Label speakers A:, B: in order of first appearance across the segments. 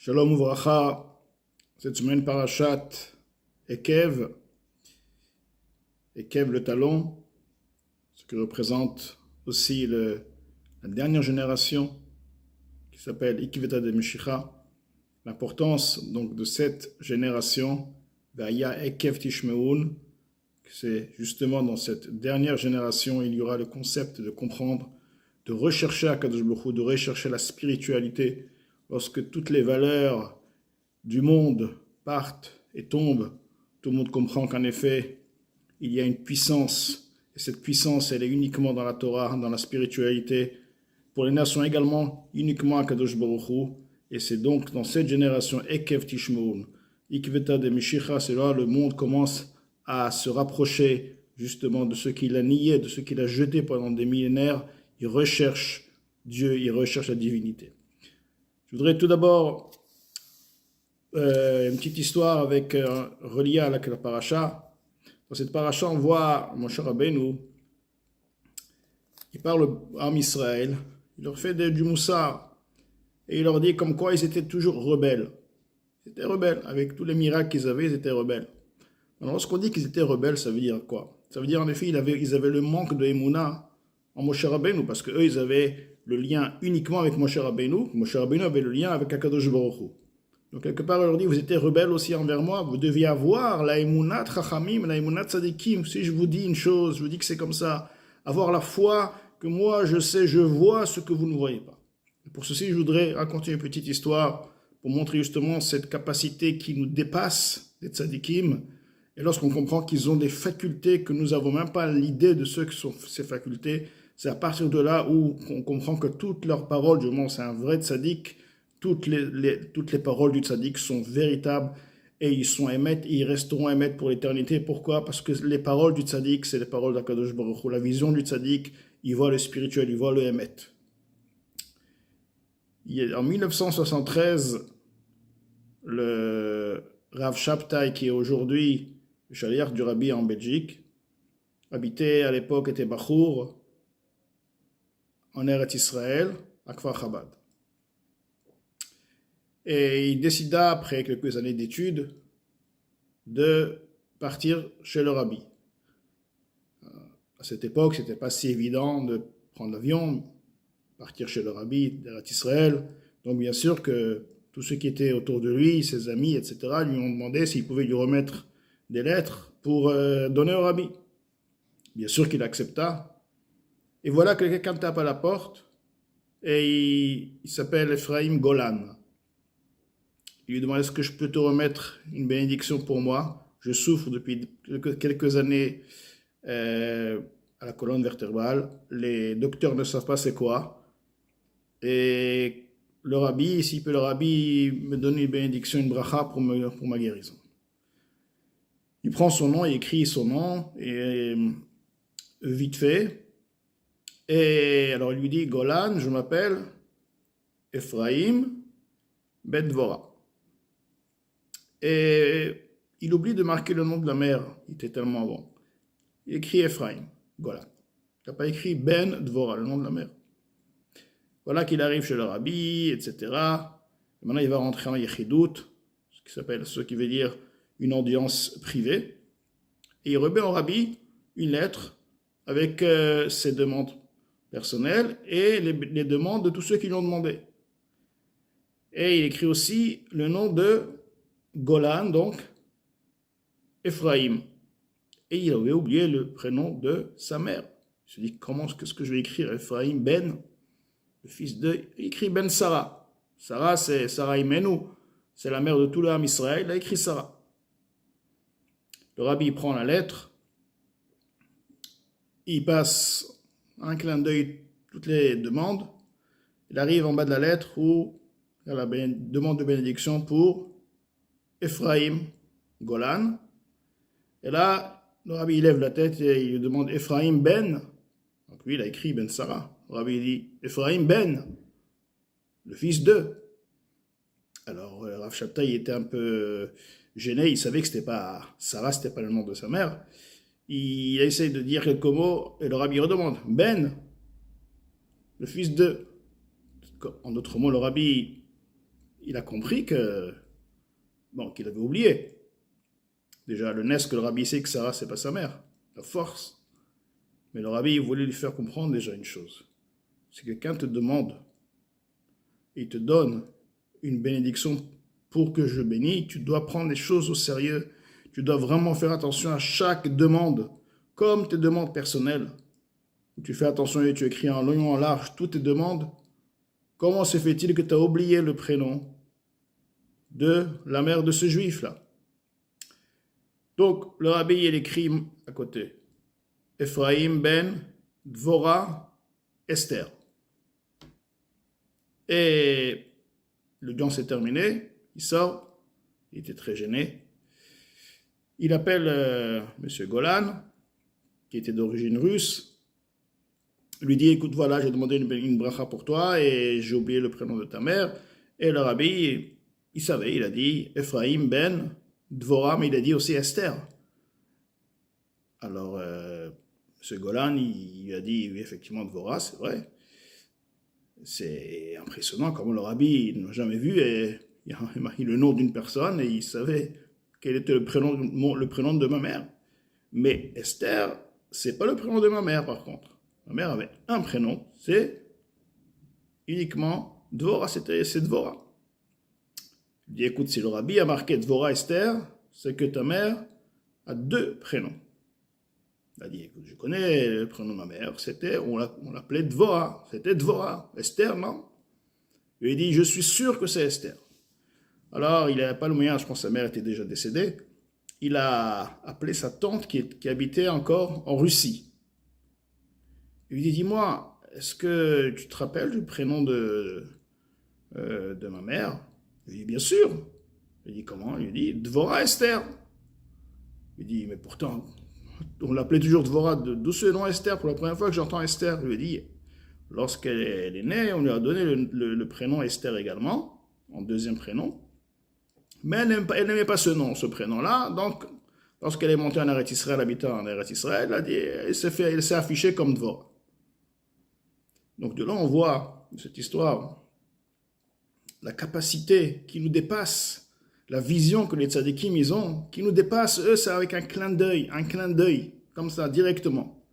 A: Shalom Uvracha, cette semaine parashat Ekev, Ekev le talon, ce qui représente aussi la dernière génération qui s'appelle Ikiveta de Meshicha. L'importance donc de cette génération, Vaya Ekev Tishmeun, c'est justement dans cette dernière génération, il y aura le concept de comprendre, de rechercher Akadosh Baruch Hu, de rechercher la spiritualité. Lorsque toutes les valeurs du monde partent et tombent, tout le monde comprend qu'en effet, il y a une puissance. Et cette puissance, elle est uniquement dans la Torah, dans la spiritualité. Pour les nations également, uniquement à Kadosh Baruch Hu. Et c'est donc dans cette génération, Ekev Tishmoun, Ikveta de Meshicha, c'est là le monde commence à se rapprocher justement de ce qu'il a nié, de ce qu'il a jeté pendant des millénaires. Il recherche Dieu, il recherche la divinité. Je voudrais tout d'abord une petite histoire reliée à la paracha. Dans cette paracha, on voit Moshe Rabbeinu, il parle à Israël, il leur fait du moussard, et il leur dit comme quoi ils étaient toujours rebelles. Ils étaient rebelles, avec tous les miracles qu'ils avaient, ils étaient rebelles. Alors lorsqu'on dit qu'ils étaient rebelles, ça veut dire quoi? Ça veut dire en effet, ils avaient le manque de Emouna en Moshe Rabbeinu, parce qu'eux, ils avaient le lien uniquement avec Moshe Rabbeinu. Moshe Rabbeinu avait le lien avec Akadosh Baruch Hu. Donc quelque part, il leur dit, vous étiez rebelles aussi envers moi, vous deviez avoir la Emunat Chachamim, la Emunat Tzadikim. Si je vous dis une chose, je vous dis que c'est comme ça. Avoir la foi que moi, je sais, je vois ce que vous ne voyez pas. Et pour ceci, je voudrais raconter une petite histoire pour montrer justement cette capacité qui nous dépasse, des Tzadikim. Et lorsqu'on comprend qu'ils ont des facultés que nous n'avons même pas l'idée de ce que sont ces facultés, c'est à partir de là où on comprend que toutes leurs paroles, du moins c'est un vrai Tzadik, toutes les paroles du tzaddik sont véritables et ils sont émettes et ils resteront émettes pour l'éternité. Pourquoi? Parce que les paroles du tzaddik, c'est les paroles d'Akadosh Baruch Hu. La vision du tzaddik, il voit le spirituel, il voit le émet. En 1973, le Rav Shabtai, qui est aujourd'hui le chaliach du Rabbi en Belgique, habitait à l'époque, était Bachour, en Eretz Israël, à Kfar Chabad. Et il décida, après quelques années d'études, de partir chez le Rabbi. À cette époque, ce n'était pas si évident de prendre l'avion, partir chez le Rabbi d'Eretz Israël. Donc bien sûr que tous ceux qui étaient autour de lui, ses amis, etc., lui ont demandé s'ils pouvaient lui remettre des lettres pour donner au Rabbi. Bien sûr qu'il accepta. Et voilà que quelqu'un tape à la porte, et il s'appelle Ephraim Golan. Il lui demande, est-ce que je peux te remettre une bénédiction pour moi? Je souffre depuis quelques années à la colonne vertébrale. Les docteurs ne savent pas c'est quoi. Et le rabbi, s'il peut le rabbi me donner une bénédiction, une bracha pour ma guérison. Il prend son nom, il écrit son nom, et vite fait. Et alors il lui dit, Golan, je m'appelle Ephraim Ben Dvorah. Et il oublie de marquer le nom de la mère, il était tellement bon. Il écrit Ephraim, Golan. Il n'a pas écrit Ben Dvorah, le nom de la mère. Voilà qu'il arrive chez le rabbi, etc. Et maintenant, il va rentrer en Yechidout, ce qui veut dire une audience privée. Et il remet au rabbi une lettre avec ses demandes personnelles et les demandes de tous ceux qui lui ont demandé. Et il écrit aussi le nom de Golan, donc Ephraim. Et il avait oublié le prénom de sa mère. Il se dit, qu'est-ce que je vais écrire? Ephraim Ben, le fils de... Il écrit Ben Sarah. Sarah, c'est Sarah Imenu. C'est la mère de tout l'âme Israël. Il a écrit Sarah. Le rabbi prend la lettre. Il passe un clin d'œil toutes les demandes. Il arrive en bas de la lettre où il y a la demande de bénédiction pour Ephraim Golan. Et là, le rabbi il lève la tête et il lui demande Ephraim Ben. Donc lui, il a écrit Ben Sarah. Le rabbi dit Ephraim Ben, le fils de. Alors, Rav Shabtai était un peu gêné. Il savait que c'était pas Sarah, c'était pas le nom de sa mère. Il essaie de dire quelques mots et le rabbi redemande Ben, le fils de. En d'autres mots, le rabbi il a compris qu'il avait oublié. Déjà, le nes que le rabbi sait que Sarah, c'est pas sa mère, la force. Mais le rabbi, il voulait lui faire comprendre déjà une chose. Si quelqu'un te demande, il te donne une bénédiction pour que je bénis, tu dois prendre les choses au sérieux. Tu dois vraiment faire attention à chaque demande, comme tes demandes personnelles. Tu fais attention et tu écris en long et en large toutes tes demandes. Comment se fait-il que tu as oublié le prénom de la mère de ce juif-là? Donc, le rabbi, il écrit à côté. Ephraim ben Dvora Esther. Et l'audience est terminée. Il sort. Il était très gêné. Il appelle M. Golan, qui était d'origine russe. Il lui dit, écoute, voilà, j'ai demandé une bracha pour toi et j'ai oublié le prénom de ta mère. Et le rabbi, il savait, il a dit Ephraim ben Dvora, mais il a dit aussi Esther. Alors, M. Golan, il a dit, oui, effectivement, Dvora, c'est vrai. C'est impressionnant comment le rabbi n'a jamais vu et il a marqué le nom d'une personne et il savait quel était le prénom de ma mère. Mais Esther, c'est pas le prénom de ma mère par contre. Ma mère avait un prénom, c'est uniquement Dvora, c'est Dvora. Il dit, écoute, si le rabbi a marqué Dvora Esther, c'est que ta mère a deux prénoms. Il a dit, écoute, je connais le prénom de ma mère, on l'appelait Dvora, c'était Dvora. Esther, non. Il dit, je suis sûr que c'est Esther. Alors, il n'avait pas le moyen, je pense que sa mère était déjà décédée. Il a appelé sa tante qui habitait encore en Russie. Il lui dit, dis-moi, est-ce que tu te rappelles du prénom de ma mère? Il lui dit, bien sûr. Il lui dit, comment? Il lui dit, Dvora Esther. Il lui dit, mais pourtant, on l'appelait toujours Dvora, d'où ce nom Esther? Pour la première fois que j'entends Esther, il lui dit, lorsqu'elle est née, on lui a donné le prénom Esther également, en deuxième prénom. Mais elle n'aimait pas ce prénom-là. Donc, lorsqu'elle est montée en Eretz Israël, habitant en Eretz Israël, elle s'est affichée comme Dvora. Donc, de là, on voit, cette histoire, la capacité qui nous dépasse, la vision que les tzadikim ils ont, qui nous dépasse, eux, c'est avec un clin d'œil, comme ça, directement.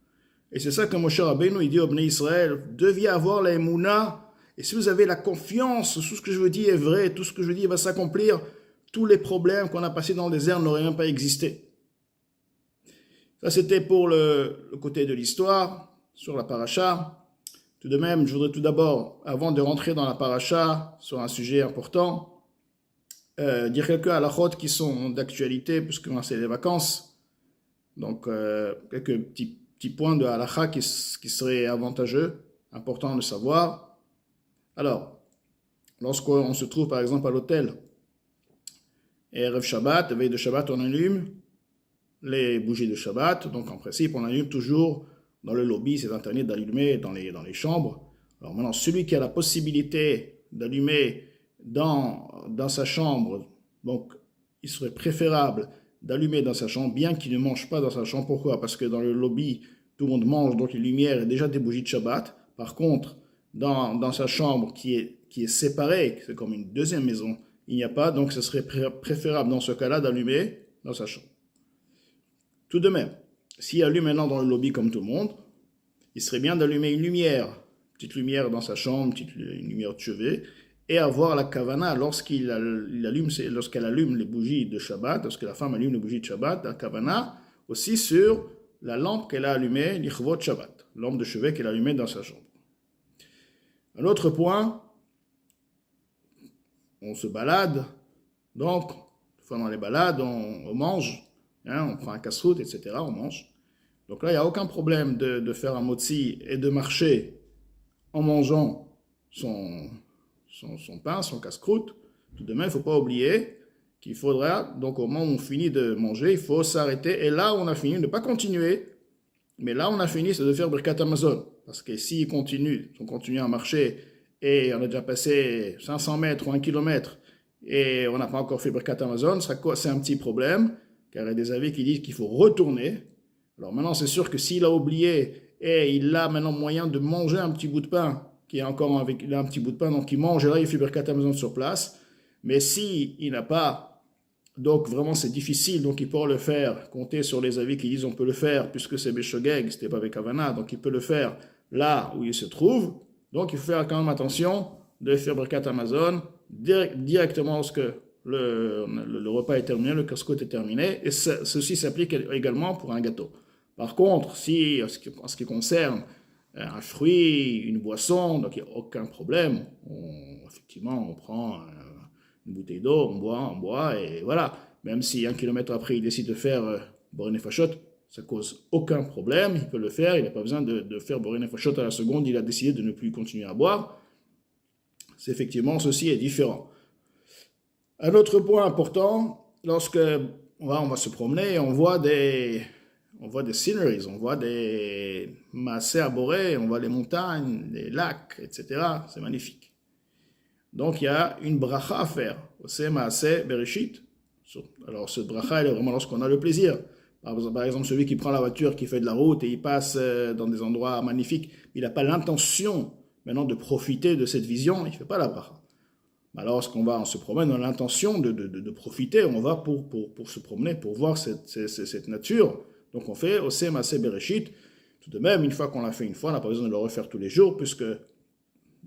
A: Et c'est ça que Moshe Rabbeinu, il dit au Bnei Israël, deviez avoir la émouna, et si vous avez la confiance, tout ce que je vous dis est vrai, tout ce que je vous dis va s'accomplir, tous les problèmes qu'on a passés dans le désert n'auraient même pas existé. Ça, c'était pour le côté de l'histoire, sur la paracha. Tout de même, je voudrais tout d'abord, avant de rentrer dans la paracha, sur un sujet important, dire quelques halachot qui sont d'actualité, puisque c'est les vacances. Donc, quelques petits points de halacha qui seraient avantageux, importants de savoir. Alors, lorsqu'on se trouve par exemple à l'hôtel, et Erev Shabbat, veille de Shabbat, on allume les bougies de Shabbat. Donc, en principe, on allume toujours dans le lobby, c'est interdit d'allumer dans les chambres. Alors maintenant, celui qui a la possibilité d'allumer dans sa chambre, donc il serait préférable d'allumer dans sa chambre, bien qu'il ne mange pas dans sa chambre. Pourquoi? Parce que dans le lobby, tout le monde mange, donc les lumières et déjà des bougies de Shabbat. Par contre, dans sa chambre qui est séparée, c'est comme une deuxième maison, il n'y a pas, donc ce serait préférable dans ce cas-là d'allumer dans sa chambre. Tout de même, s'il allume maintenant dans le lobby comme tout le monde, il serait bien d'allumer une petite lumière dans sa chambre, une lumière de chevet, et avoir la kavana lorsqu'elle allume les bougies de Shabbat, lorsque la femme allume les bougies de Shabbat, la kavana aussi sur la lampe qu'elle a allumée, l'ichvot Shabbat, lampe de chevet qu'elle a allumée dans sa chambre. Un autre point, on se balade, donc, pendant les balades, on mange, on prend un casse-route, etc., on mange. Donc là, il n'y a aucun problème de faire un motzi et de marcher en mangeant son pain, son casse-croûte. Tout de même, il ne faut pas oublier qu'il faudra, donc au moment où on finit de manger, il faut s'arrêter. Et là, on a fini, ne pas continuer, mais là, on a fini, c'est de faire Birkat Hamazon. Parce que si on continue à marcher et on a déjà passé 500 mètres ou 1 kilomètre et on n'a pas encore fait Birkat Hamazon, c'est un petit problème, car il y a des avis qui disent qu'il faut retourner. Alors maintenant, c'est sûr que s'il a oublié et il a maintenant moyen de manger un petit bout de pain, qui est encore il a un petit bout de pain, donc il mange et là il fait Birkat Hamazon sur place, Mais si il n'a pas, donc vraiment c'est difficile, donc il pourra le faire, compter sur les avis qui disent on peut le faire, puisque c'est Beshogeg, c'était pas avec Havana, donc il peut le faire là où il se trouve. Donc il faut faire quand même attention de faire Birkat Amazon directement lorsque le repas est terminé, le casse-côte est terminé, et ceci s'applique également pour un gâteau. Par contre, si en ce qui concerne un fruit, une boisson, donc il n'y a aucun problème. Effectivement, on prend une bouteille d'eau, on boit, et voilà. Même si 1 kilomètre après, il décide de faire Boré Fachot, ça cause aucun problème, il peut le faire, il n'a pas besoin de faire Boré Fachot à la seconde, il a décidé de ne plus continuer à boire. C'est effectivement, ceci est différent. Un autre point important, lorsque on va se promener, on voit des sceneries, on voit des massés arborés, on voit les montagnes, les lacs, etc. C'est magnifique. Donc il y a une bracha à faire. C'est massé bereshit. Alors ce bracha, elle est vraiment lorsqu'on a le plaisir. Par exemple, celui qui prend la voiture, qui fait de la route et il passe dans des endroits magnifiques, il n'a pas l'intention maintenant de profiter de cette vision, il ne fait pas la bracha. Alors, lorsqu'on se promène, on a l'intention de profiter, on va pour se promener, pour voir cette nature. Donc, on fait Oseh Maaseh Bereshit. Tout de même, une fois qu'on l'a fait une fois, on n'a pas besoin de le refaire tous les jours, puisque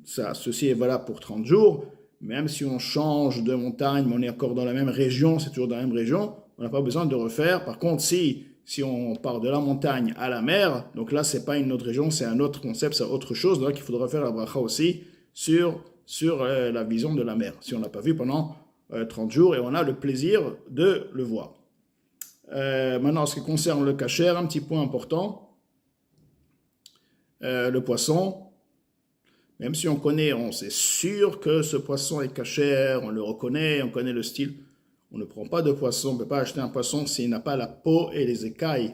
A: ceci est valable pour 30 jours. Même si on change de montagne, mais on est encore dans la même région, c'est toujours dans la même région, on n'a pas besoin de refaire. Par contre, si on part de la montagne à la mer, donc là, c'est pas une autre région, c'est un autre concept, c'est autre chose. Donc, il faudra faire la bracha aussi sur la vision de la mer, si on ne l'a pas vu pendant 30 jours, et on a le plaisir de le voir. Maintenant, en ce qui concerne le kasher, un petit point important, le poisson, même si on sait sûr que ce poisson est kasher, on le reconnaît, on connaît le style, on ne prend pas de poisson, on ne peut pas acheter un poisson s'il n'a pas la peau et les écailles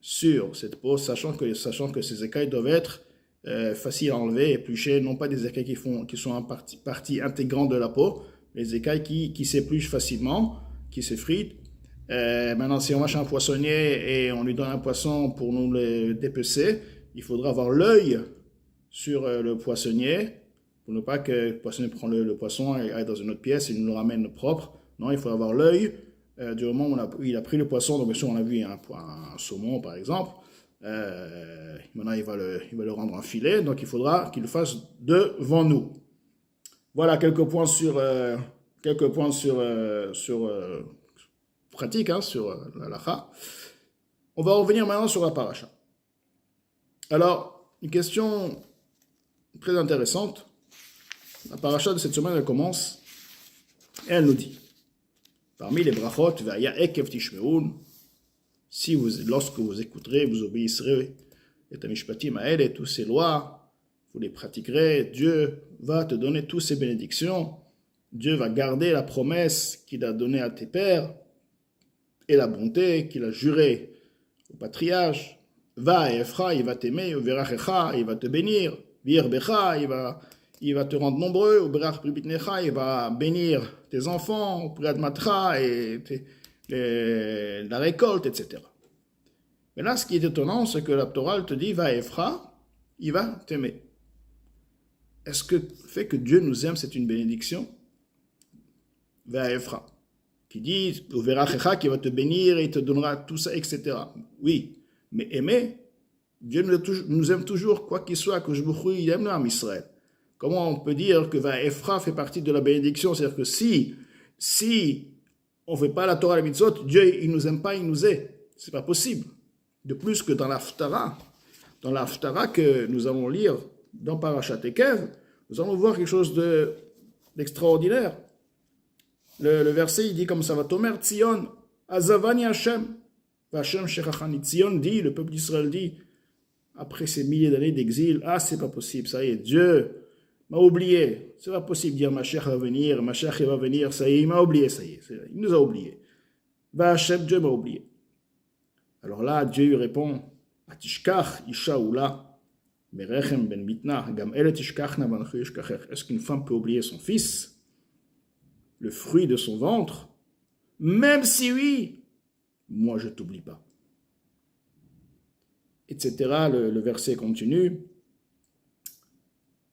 A: sur cette peau, sachant que ces écailles doivent être faciles à enlever, éplucher, non pas des écailles qui sont en partie intégrante de la peau, les écailles qui s'épluchent facilement, qui s'effritent. Maintenant, si on va chez un poissonnier et on lui donne un poisson pour nous le dépecer, il faudra avoir l'œil sur le poissonnier, pour ne pas que le poissonnier prenne le poisson et aille dans une autre pièce et nous le ramène propre. Non, il faut avoir l'œil du moment où il a pris le poisson. Donc bien sûr, on a vu un saumon par exemple. Maintenant, il va le rendre en filet, donc il faudra qu'il le fasse devant nous. Voilà quelques points sur pratique, sur la halakha. On va revenir maintenant sur la paracha. Alors, une question très intéressante. La paracha de cette semaine, elle commence et elle nous dit, parmi les brachot, Vaya ekev tishmeun, lorsque vous écouterez, vous obéisserez et tamishpatim à elle et toutes ces lois, vous les pratiquerez, Dieu va te donner toutes ces bénédictions, Dieu va garder la promesse qu'il a donnée à tes pères et la bonté qu'il a jurée au patriarche. Va et Ephra, il va t'aimer, Verachecha, il va te bénir, Virbecha, il va te rendre nombreux, Uberach Pribitnecha, il va bénir tes enfants, Priadmatra et la récolte, etc. Mais là, ce qui est étonnant, c'est que la Torah te dit, va Ephra, il va t'aimer. Est-ce que le fait que Dieu nous aime, c'est une bénédiction? Va Ephra, qui dit, Verachecha, qui va te bénir et il te donnera tout ça, etc. Oui. Mais aimer, Dieu nous aime toujours, quoi qu'il soit, que je me il aime l'âme Israël. Comment on peut dire que Ephra fait partie de la bénédiction? C'est-à-dire que si on ne fait pas la Torah et la mitzvot, Dieu il nous aime pas, il nous est. C'est pas possible. De plus que dans l'Haftara que nous allons lire dans Parashat Ekev, nous allons voir quelque chose d'extraordinaire. Le verset il dit comme ça va Tomer Tzion Azavani Hashem. Hashem Shechachani Tzion dit, le peuple d'Israël dit, après ces milliers d'années d'exil, c'est pas possible, ça y est, Dieu m'a oublié, c'est pas possible de dire Mashiach va venir, ça y est, il m'a oublié, ça y est, il nous a oubliés. Hashem, Dieu m'a oublié. Alors là, Dieu lui répond, Atishkach Isha Ula, Merechem ben Mitna, Gam ele Tishkachna Vanachu Yishkacher. Est-ce qu'une femme peut oublier son fils, le fruit de son ventre? Même si oui, moi je ne t'oublie pas. Etc. Le verset continue.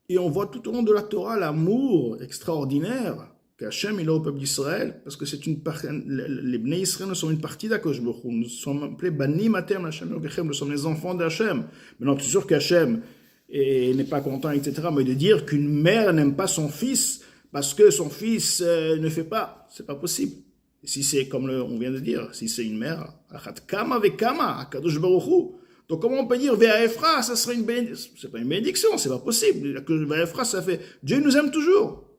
A: Et on voit tout au long de la Torah l'amour extraordinaire qu'Hachem il est au peuple d'Israël, parce que c'est une partie, les Bnei Israël nous sommes une partie d'Akadosh Baruch Hu. Nous sommes appelés Banim Atem Hashem Elokechem, nous sommes les enfants d'Hachem. Maintenant, c'est sûr qu'Hachem n'est pas content, etc. Mais de dire qu'une mère n'aime pas son fils parce que son fils ne fait pas, c'est pas possible. Et si c'est comme on vient de dire, si c'est une mère, Achat Kama Vekama, Akadosh Baruch Hu. Donc comment on peut dire Ve'aefra, ça serait une bénédiction? C'est pas une bénédiction, c'est pas possible. Ve'aefra, ça fait Dieu nous aime toujours.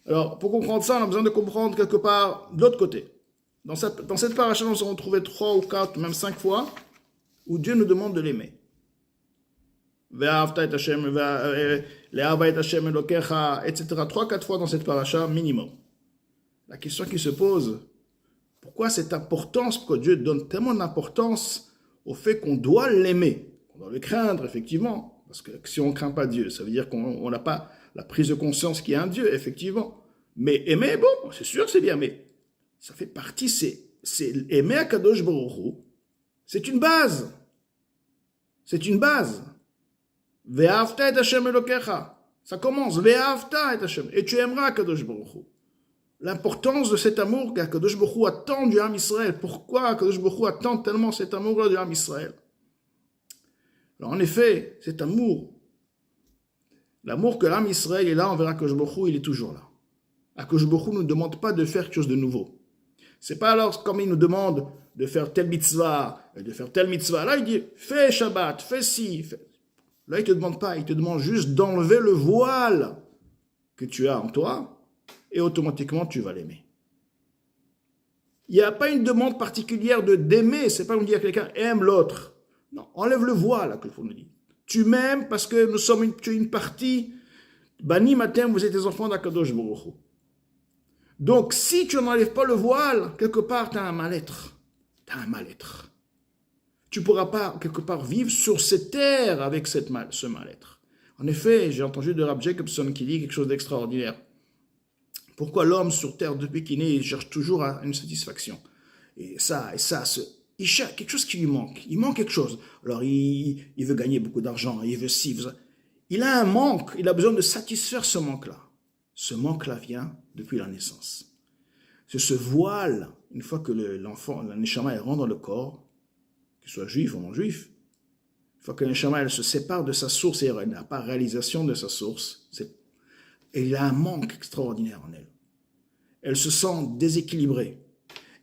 A: Alors, pour comprendre ça, on a besoin de comprendre quelque part de l'autre côté. Dans cette paracha, nous avons trouvé 3 ou 4, même 5 fois, où Dieu nous demande de l'aimer. Ve'ahavta et Hashem, le'ava et Hashem elokecha, etc. 3-4 fois dans cette paracha, minimum. La question qui se pose, pourquoi cette importance, pourquoi Dieu donne tellement d'importance au fait qu'on doit l'aimer, qu'on doit le craindre, effectivement, parce que si on ne craint pas Dieu, ça veut dire qu'on n'a pas la prise de conscience qu'il y a un Dieu, effectivement. Mais aimer, bon, c'est sûr, c'est bien, mais ça fait partie, c'est aimer Akadosh Baruch Hu, c'est une base. C'est une base. Ve'ahavta et Hashem elokecha. Ça commence, ve'ahavta et Hashem, et tu aimeras Akadosh Baruch Hu. L'importance de cet amour qu'Akadosh Baruch Hu attend du Ham Israël. Pourquoi Akadosh Baruch Hu attend tellement cet amour-là du Ham Israël? Alors en effet, cet amour, l'amour que l'âme Israël est là envers Akadosh Baruch Hu, il est toujours là. Akadosh Baruch Hu ne nous demande pas de faire quelque chose de nouveau. C'est pas alors comme il nous demande de faire telle mitzvah, de faire telle mitzvah. Là, il dit, fais Shabbat, fais ci. Fais... Là, il te demande pas, il te demande juste d'enlever le voile que tu as en toi, et automatiquement, tu vas l'aimer. Il n'y a pas une demande particulière d'aimer. C'est pas nous dire que quelqu'un aime l'autre. Non, enlève le voile, là, que faut nous dire. Tu m'aimes parce que nous sommes une partie. Bani Matem, vous êtes les enfants d'Akadosh Baruch Hu. Donc, si tu n'enlèves pas le voile, quelque part, tu as un mal-être. Tu as un mal-être. Tu ne pourras pas, quelque part, vivre sur cette terre avec ce mal-être. En effet, j'ai entendu de Rab Jacobson qui dit quelque chose d'extraordinaire. Pourquoi l'homme sur terre, depuis qu'il est né, il cherche toujours à une satisfaction. Il cherche quelque chose qui lui manque. Il manque quelque chose. Alors, il veut gagner beaucoup d'argent, il veut ci, il a un manque, il a besoin de satisfaire ce manque-là. Ce manque-là vient depuis la naissance. C'est ce voile, une fois que l'enfant, la neshama, rentre dans le corps, qu'il soit juif ou non juif, une fois que la neshama, elle se sépare de sa source et elle n'a pas réalisation de sa source, et il a un manque extraordinaire en elle. Elle se sent déséquilibrée.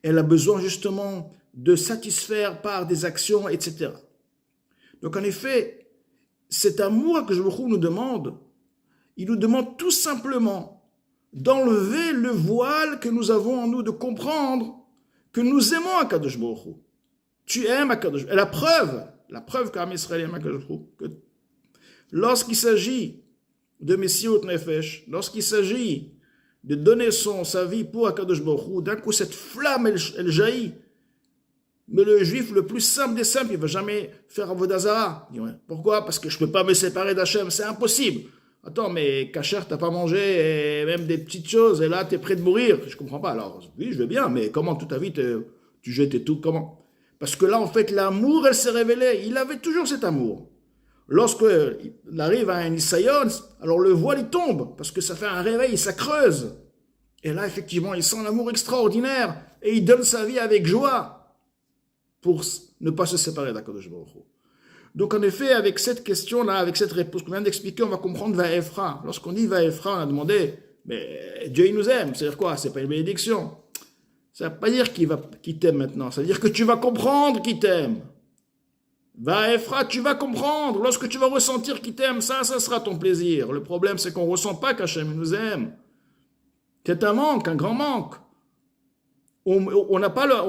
A: Elle a besoin justement de satisfaire par des actions, etc. Donc en effet, cet amour que Baruch Hu nous demande, il nous demande tout simplement d'enlever le voile que nous avons en nous, de comprendre que nous aimons Akadosh Baruch Hu. Tu aimes Akadosh Baruch Hu. Et la preuve qu'Am Israël aime Akadosh Baruch Hu, que lorsqu'il s'agit de Messiot Nefesh, lorsqu'il s'agit de donner sa vie pour Akadosh Baruch Hu, d'un coup cette flamme elle jaillit. Mais le juif le plus simple des simples, il ne va jamais faire Avodah Zarah. Pourquoi? Parce que je ne peux pas me séparer d'Hachem, c'est impossible. Attends, mais Kacher, tu n'as pas mangé, et même des petites choses, et là tu es prêt de mourir. Je ne comprends pas. Alors, oui, je veux bien, mais comment toute ta vie tu jettes et tout, comment? Parce que là, en fait, l'amour, elle s'est révélée. Il avait toujours cet amour. Lorsqu'il arrive à un Isaïon, alors le voile il tombe, parce que ça fait un réveil, ça creuse. Et là, effectivement, il sent l'amour extraordinaire, et il donne sa vie avec joie, pour ne pas se séparer d'Akadosh Baruch Hu. Donc en effet, avec cette question-là, avec cette réponse qu'on vient d'expliquer, on va comprendre Vaefra. Lorsqu'on dit Vaefra, on a demandé, mais Dieu il nous aime, c'est-à-dire quoi? C'est pas une bénédiction. Ça ne veut pas dire qu'il t'aime maintenant, ça veut dire que tu vas comprendre qu'il t'aime. Vaefra, tu vas comprendre, lorsque tu vas ressentir qu'il t'aime, ça sera ton plaisir. Le problème, c'est qu'on ne ressent pas qu'Hachem nous aime. C'est un manque, un grand manque. On n'a pas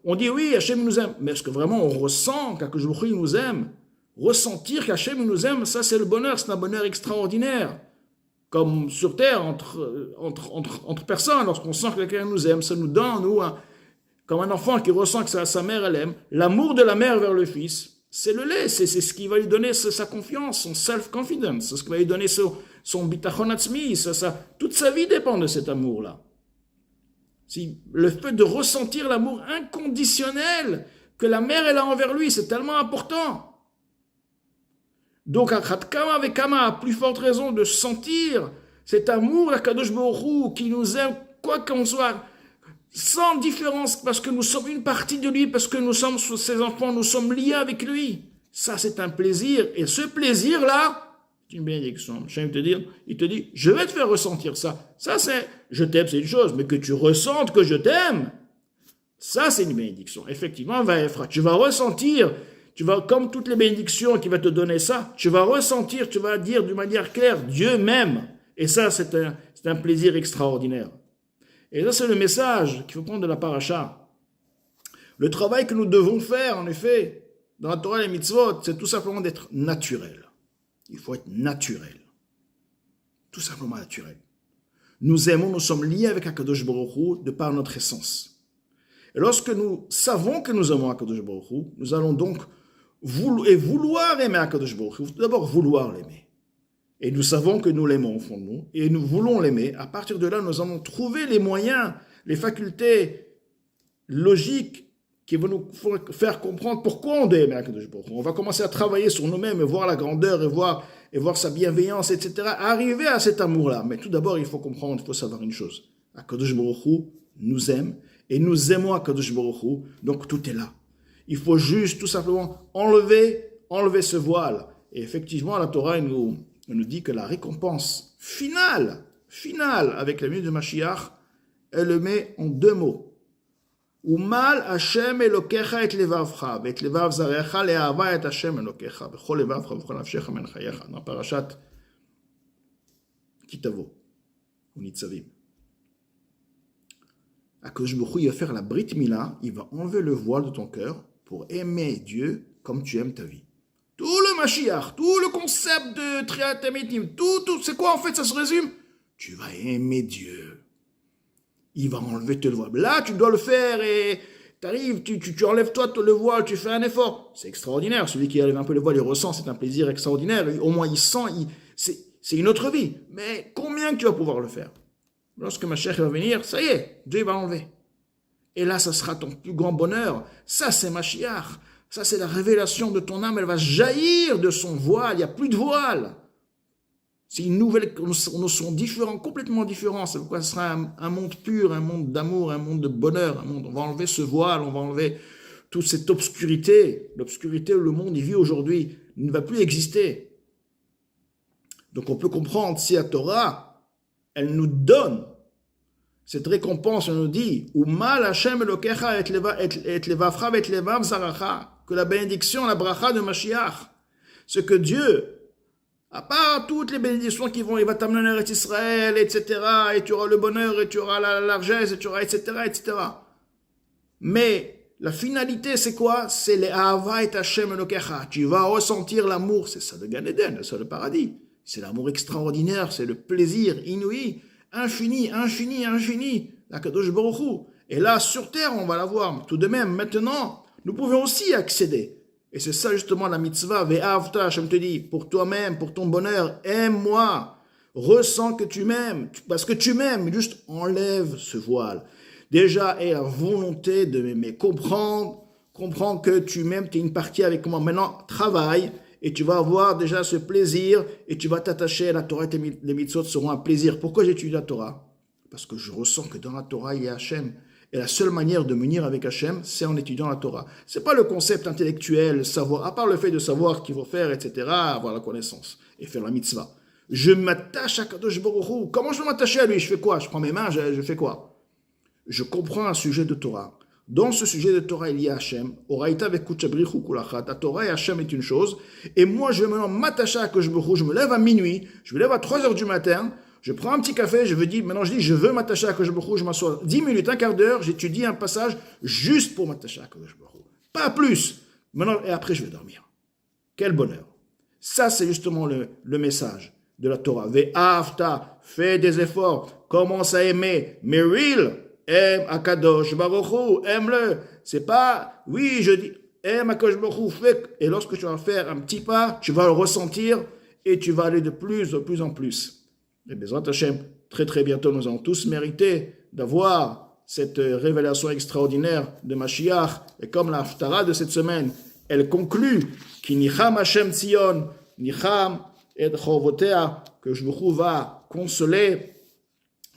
A: on dit oui, Hachem nous aime, mais est-ce que vraiment on ressent qu'Akadosh Baruch Hu nous aime? Ressentir qu'Hachem nous aime, ça c'est le bonheur, c'est un bonheur extraordinaire. Comme sur terre, entre personnes, lorsqu'on sent que quelqu'un nous aime, ça nous donne, comme un enfant qui ressent que sa mère elle aime, l'amour de la mère vers le fils, c'est le lait, c'est ce qui va lui donner sa confiance, son self-confidence, c'est ce qui va lui donner son bitachon atzmi, toute sa vie dépend de cet amour-là. Le fait de ressentir l'amour inconditionnel que la mère elle a envers lui, c'est tellement important. Donc, à plus forte raison de sentir Cet amour, la Kadosh Baruch Hu, qui nous aime, quoi qu'on soit, sans différence, parce que nous sommes une partie de lui, parce que nous sommes ses enfants, nous sommes liés avec lui. Ça, c'est un plaisir. Et ce plaisir-là, c'est une bénédiction. Il te dit, je vais te faire ressentir ça. Ça, c'est, je t'aime, c'est une chose, mais que tu ressentes que je t'aime, ça, c'est une bénédiction. Effectivement, tu vas ressentir, comme toutes les bénédictions qui va te donner ça, tu vas ressentir, tu vas dire d'une manière claire, Dieu m'aime. Et ça, c'est un plaisir extraordinaire. Et ça, c'est le message qu'il faut prendre de la paracha. Le travail que nous devons faire, en effet, dans la Torah et les mitzvot, c'est tout simplement d'être naturel. Il faut être naturel. Tout simplement naturel. Nous aimons, nous sommes liés avec HaKadosh Baruch Hu de par notre essence. Et lorsque nous savons que nous aimons HaKadosh Baruch Hu, nous allons donc vouloir aimer HaKadosh Baruch Hu. Il faut d'abord vouloir l'aimer. Et nous savons que nous l'aimons au fond de nous, et nous voulons l'aimer. À partir de là, nous allons trouver les moyens, les facultés logiques qui vont nous faire comprendre pourquoi on doit aimer HaKadosh Baruch Hu. On va commencer à travailler sur nous-mêmes et voir la grandeur et voir sa bienveillance, etc. Arriver à cet amour-là. Mais tout d'abord, il faut comprendre, il faut savoir une chose. HaKadosh Baruch Hu nous aime et nous aimons HaKadosh Baruch Hu, donc tout est là. Il faut juste tout simplement enlever ce voile. Et effectivement, la Torah nous dit que la récompense finale, avec la venue de Mashiach, elle le met en deux mots. Umal Hashem Elokecha et levavcha, et levav zarecha le'ava et Hashem Elokecha, bechol levavcha bechol nafshecha men chayecha, dans Parashat Kitavo, ou Nitzavim. HaKadosh Baruch Hu, il va faire la Brit Mila, il va enlever le voile de ton cœur pour aimer Dieu comme tu aimes ta vie. Tout le Mashiach, tout le concept de Triat Amitim, tout, c'est quoi en fait, ça se résume? Tu vas aimer Dieu. Il va enlever le voile. Là, tu dois le faire et t'arrives, tu enlèves toi le voile, tu fais un effort. C'est extraordinaire. Celui qui enlève un peu le voile, il ressent, c'est un plaisir extraordinaire. Au moins, il sent, c'est une autre vie. Mais combien que tu vas pouvoir le faire? Lorsque Mashiach va venir, ça y est, Dieu va enlever. Et là, ça sera ton plus grand bonheur. Ça, c'est Mashiach. Ça, c'est la révélation de ton âme. Elle va jaillir de son voile. Il n'y a plus de voile. C'est une nouvelle... Nous sommes différents, complètement différents. C'est pourquoi ce sera un monde pur, un monde d'amour, un monde de bonheur. On va enlever ce voile, on va enlever toute cette obscurité. L'obscurité où le monde y vit aujourd'hui ne va plus exister. Donc on peut comprendre si la Torah, elle nous donne cette récompense, on nous dit Umal Hashem Elokecha et levavcha et levav zaracha, que la bénédiction, la bracha de Mashiach, ce que Dieu, à part toutes les bénédictions qui vont, il va t'amener en Eretz Israël, etc., et tu auras le bonheur, et tu auras la largesse, et tu auras, etc., etc. Mais la finalité, c'est quoi? C'est les Ahava et Hashem Elokecha. Tu vas ressentir l'amour, c'est ça le Gan Eden, c'est ça le paradis. C'est l'amour extraordinaire, c'est le plaisir inouï. Infini, la Kadosh Baruch Hu. Et là, sur terre, on va l'avoir. Tout de même, maintenant, nous pouvons aussi accéder. Et c'est ça justement la mitzvah. Ve'avta, Hashem te dit, pour toi-même, pour ton bonheur, aime-moi. Ressens que tu m'aimes. Parce que tu m'aimes, juste enlève ce voile. Déjà, aie la volonté de m'aimer. Comprends que tu m'aimes, tu es une partie avec moi. Maintenant, travaille. Et tu vas avoir déjà ce plaisir, et tu vas t'attacher à la Torah, et les mitzvot seront un plaisir. Pourquoi j'étudie la Torah? Parce que je ressens que dans la Torah, il y a Hachem. Et la seule manière de m'unir avec Hachem, c'est en étudiant la Torah. C'est pas le concept intellectuel, savoir, à part le fait de savoir ce qu'il faut faire, etc., avoir la connaissance, et faire la mitzvah. Je m'attache à Kadosh Baruch Hu. Comment je vais m'attacher à lui? Je fais quoi? Je prends mes mains, je fais quoi? Je comprends un sujet de Torah. Dans ce sujet de Torah, il y a Hachem. Oraïta avec Kuchabrichu Kulachat. La Torah et Hachem est une chose. Et moi, je vais maintenant m'attacher à Kadosh Baruch Hu. Je me lève à minuit. Je me lève à 3 heures du matin. Je prends un petit café. Je dis, je veux m'attacher à Kadosh Baruch Hu. Je m'assois 10 minutes, un quart d'heure. J'étudie un passage juste pour m'attacher à Kadosh Baruch Hu. Pas plus. Maintenant, et après, je vais dormir. Quel bonheur. Ça, c'est justement le message de la Torah. Ve'afta, fais des efforts. Commence à aimer. Mais real. Aime Akadosh Baruch Hu, aime-le. C'est pas, oui, je dis, aime Akadosh Baruch Hu, fais. Et lorsque tu vas faire un petit pas, tu vas le ressentir et tu vas aller de plus en plus. Et Bezrat Hashem, très très bientôt, nous allons tous mériter d'avoir cette révélation extraordinaire de Mashiach. Et comme la Haftara de cette semaine, elle conclut, Ki nicham Hashem Tzion, nicham et chovotea, que je vous va consoler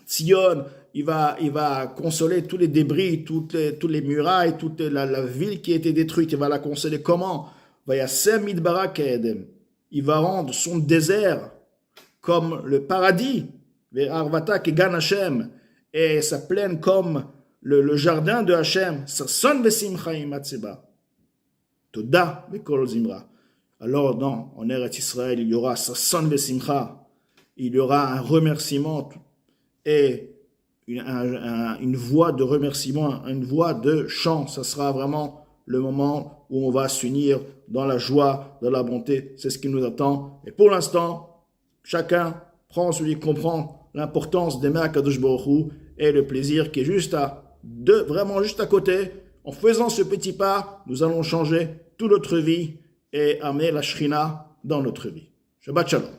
A: Tzion, il va consoler tous les débris, toutes les murailles, toute la ville qui a été détruite. Il va la consoler comment? Il va rendre son désert comme le paradis, et sa plaine comme le jardin de Hachem. Alors, non, en Eretz Israël, il y aura Sasson Vesimcha, il y aura un remerciement et une voix de remerciement, une voix de chant. Ça sera vraiment le moment où on va s'unir dans la joie, dans la bonté. C'est ce qui nous attend. Et pour l'instant, chacun prend celui qui comprend l'importance d'aimer Akadosh Baruch Hu et le plaisir qui est vraiment juste à côté. En faisant ce petit pas, nous allons changer toute notre vie et amener la Shrina dans notre vie. Shabbat Shalom.